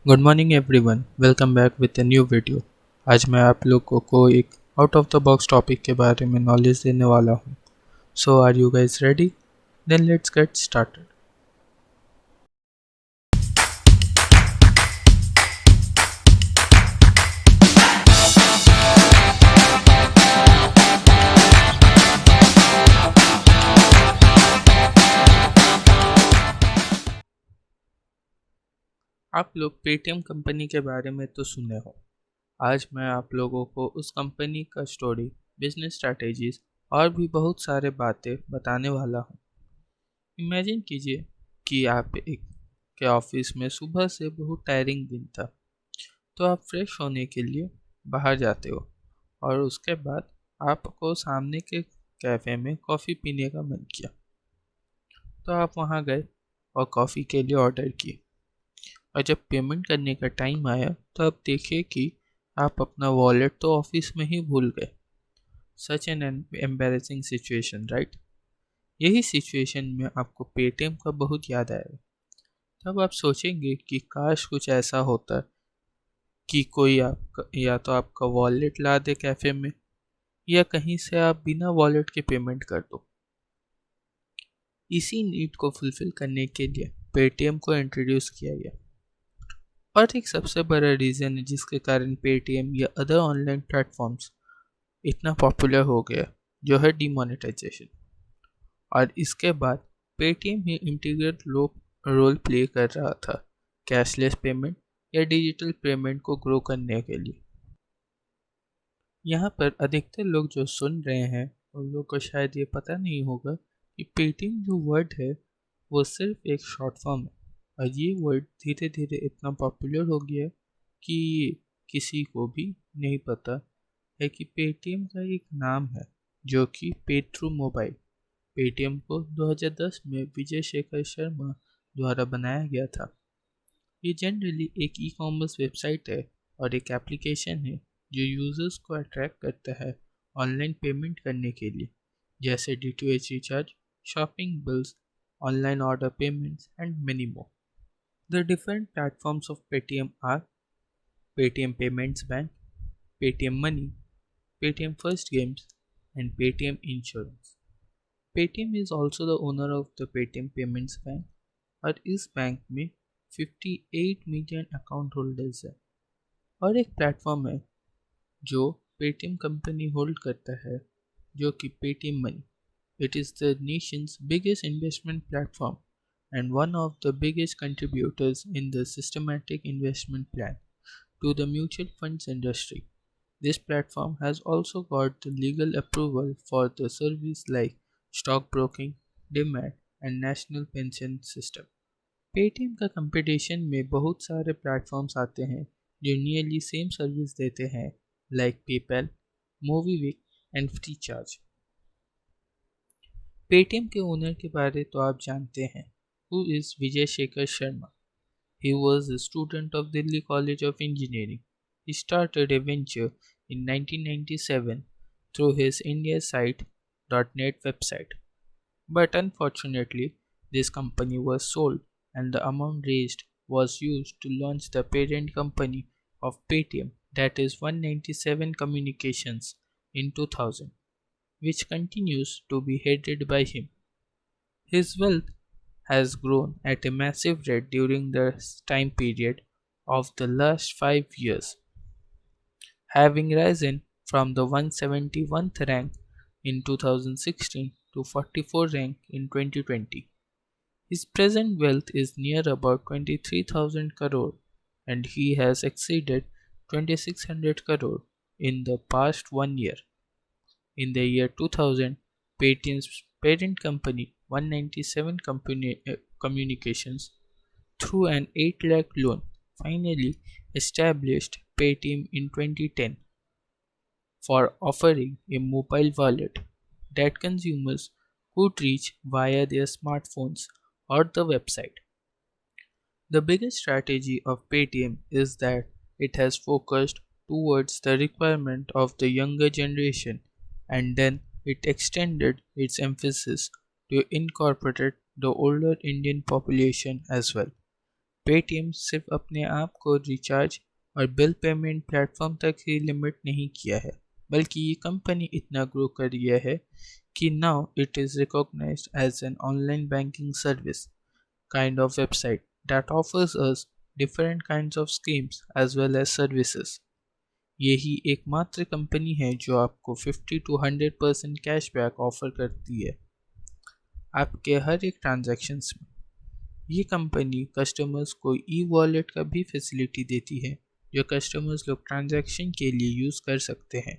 Good morning everyone, welcome back with a new video. आज मैं आप लोगों को एक out of the box topic के बारे में नॉलेज देने वाला हूँ। So are you guys ready? Then let's get started. आप लोग पेटीएम कंपनी के बारे में तो सुने हो। आज मैं आप लोगों को उस कंपनी का स्टोरी, बिजनेस स्ट्रैटेजीज और भी बहुत सारे बातें बताने वाला हूँ। इमेजिन कीजिए कि आप एक के ऑफिस में सुबह से बहुत टायरिंग दिन था, तो आप फ्रेश होने के लिए बाहर जाते हो और उसके बाद आपको सामने के कैफ़े में कॉफ़ी पीने का मन किया, तो आप वहाँ गए और कॉफ़ी के लिए ऑर्डर किए। और जब पेमेंट करने का टाइम आया तो आप देखिए कि आप अपना वॉलेट तो ऑफिस में ही भूल गए। Such an embarrassing situation, right? यही सिचुएशन में आपको पेटीएम का बहुत याद आएगा। तब आप सोचेंगे कि काश कुछ ऐसा होता कि कोई आपका या तो आपका वॉलेट ला दे कैफ़े में, या कहीं से आप बिना वॉलेट के पेमेंट कर दो। इसी नीड को फुलफिल करने के लिए पेटीएम को इंट्रोड्यूस किया गया। और एक सबसे बड़ा रीज़न है जिसके कारण पेटीएम या अदर ऑनलाइन प्लेटफॉर्म्स इतना पॉपुलर हो गया, जो है डिमोनेटाइजेशन। और इसके बाद पेटीएम ही इंटीग्रल रोल प्ले कर रहा था कैशलेस पेमेंट या डिजिटल पेमेंट को ग्रो करने के लिए। यहाँ पर अधिकतर लोग जो सुन रहे हैं उन लोग को शायद ये पता नहीं होगा कि पेटीएम जो वर्ड है वो सिर्फ एक शॉर्ट फॉर्म है, और ये वर्ड धीरे धीरे इतना पॉपुलर हो गया कि किसी को भी नहीं पता है कि पेटीएम का एक नाम है जो कि पे थ्रू मोबाइल। पेटीएम को 2010 में विजय शेखर शर्मा द्वारा बनाया गया था। ये जनरली एक ई कॉमर्स वेबसाइट है और एक एप्लीकेशन है जो यूजर्स को अट्रैक्ट करता है ऑनलाइन पेमेंट करने के लिए, जैसे DTH recharge, shopping bills, online order payments and many more. The different platforms of Paytm are Paytm Payments Bank, Paytm Money, Paytm First Games, and Paytm Insurance. Paytm is also the owner of the Paytm Payments Bank और इस bank में 58 million account holders है। और एक platform है जो Paytm company hold करता है, जो कि Paytm money. It is the Nations biggest investment platform and one of the biggest contributors in the systematic investment plan to the mutual funds industry. This platform has also got the legal approval for the service like stockbroking, DMAT, and National Pension System. Paytm का competition में बहुत सारे platforms आते हैं जो nearly same service देते हैं, like PayPal, MobiKwik and FreeCharge. Paytm के ओनर के बारे तो आप जानते हैं, who is Vijay Shekhar Sharma. He was a student of Delhi College of Engineering. He started a venture in 1997 through his IndiaSite.net website. But unfortunately, this company was sold and the amount raised was used to launch the parent company of Paytm, that is 197 Communications, in 2000, which continues to be headed by him. His wealth has grown at a massive rate during the time period of the last 5 years, having risen from the 171st rank in 2016 to 44th rank in 2020. His present wealth is near about 23,000 crore, and he has exceeded 2600 crore in the past 1 year. In the year 2000, Paytm's parent company 197 Communications, through an 8 lakh loan, finally established Paytm in 2010 for offering a mobile wallet that consumers could reach via their smartphones or the website. The biggest strategy of Paytm is that it has focused towards the requirement of the younger generation, and then it extended its emphasis to incorporate the older Indian population as well. Paytm सिर्फ अपने आप को recharge और bill payment platform तक ही limit नहीं किया है, बल्कि ये कंपनी इतना ग्रो कर गया है कि now it is recognised as an online banking service kind of website that offers us different kinds of schemes as well as services. यही एकमात्र कंपनी है जो आपको 50 to 100% कैशबैक ऑफर करती है आपके हर एक ट्रांजैक्शंस में। ये कंपनी कस्टमर्स को ई वॉलेट का भी फैसिलिटी देती है जो कस्टमर्स लोग ट्रांजैक्शन के लिए यूज़ कर सकते हैं।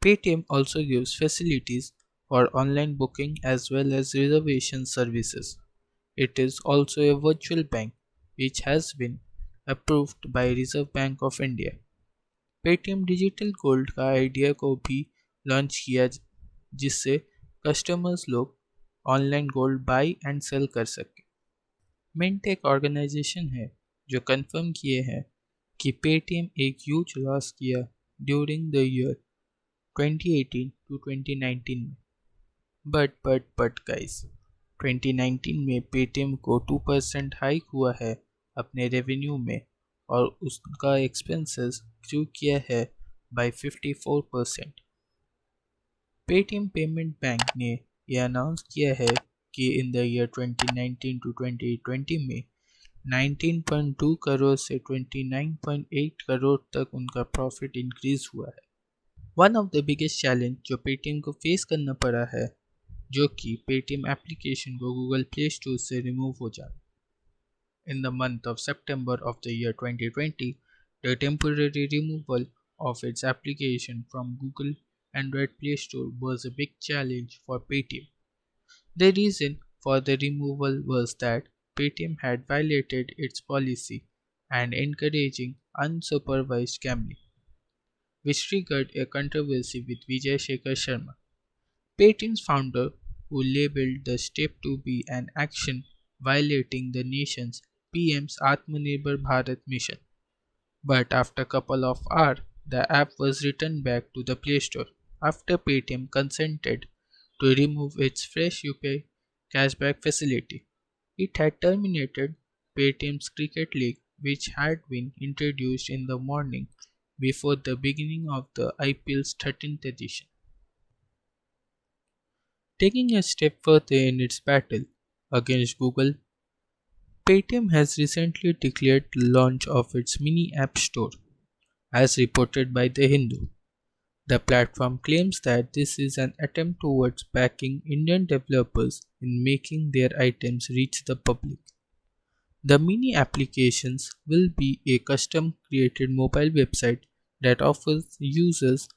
Paytm also gives facilities for online booking as well as reservation services. It is also a virtual bank which has been approved by Reserve Bank of India. Paytm digital gold का idea को भी launch किया जिससे customers लोग online gold buy and sell कर सकें। Mint एक organisation है जो कंफर्म किए हैं कि पेटीएम एक ह्यूज लॉस किया ड्यूरिंग द ईयर 2018 to 2019 में। बट गाइस 2019 में पेटीएम को 2% हाइक हुआ है अपने रेवेन्यू में और उसका एक्सपेंसेस ग्रो किया है बाय 54%। पेटीएम पेमेंट बैंक ने यह अनाउंस किया है कि इन द ईयर 2019 to 2020 में 19.2 करोड़ से 29.8 करोड़ तक उनका प्रॉफिट इंक्रीज हुआ है। One of the biggest challenge जो पेटीएम को फेस करना पड़ा है जो कि पेटीएम एप्लीकेशन को गूगल प्ले स्टोर से रिमूव हो जाए। In the month of September of the year 2020, the temporary removal of its application from Google Android Play Store was a big challenge for Paytm. The reason for the removal was that Paytm had violated its policy and encouraging unsupervised gambling, which triggered a controversy with Vijay Shekhar Sharma, Paytm's founder, who labeled the step to be an action violating the nation's PM's Atmanirbhar Bharat mission. But after a couple of hours, the app was returned back to the Play Store after Paytm consented to remove its Fresh UPI cashback facility. It had terminated Paytm's Cricket League, which had been introduced in the morning before the beginning of the IPL's 13th edition. Taking a step further in its battle against Google, Paytm has recently declared the launch of its mini app store, as reported by The Hindu. The platform claims that this is an attempt towards backing Indian developers in making their items reach the public. The mini applications will be a custom created mobile website that offers users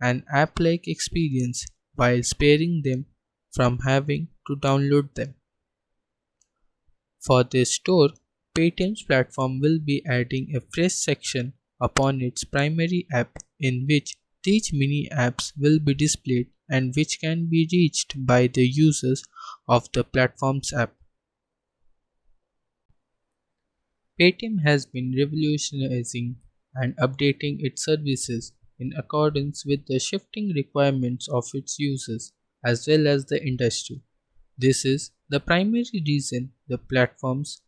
an app like experience while sparing them from having to download them. For this store, Paytm's platform will be adding a fresh section upon its primary app in which these mini apps will be displayed and which can be reached by the users of the platform's app. Paytm has been revolutionizing and updating its services in accordance with the shifting requirements of its users as well as the industry. This is the primary reason the platform's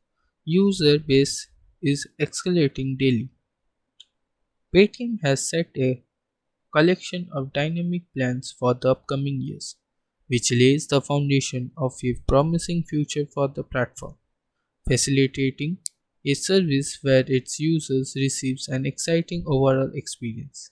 user base is escalating daily. Paytm has set a collection of dynamic plans for the upcoming years, which lays the foundation of a promising future for the platform, facilitating a service where its users receives an exciting overall experience.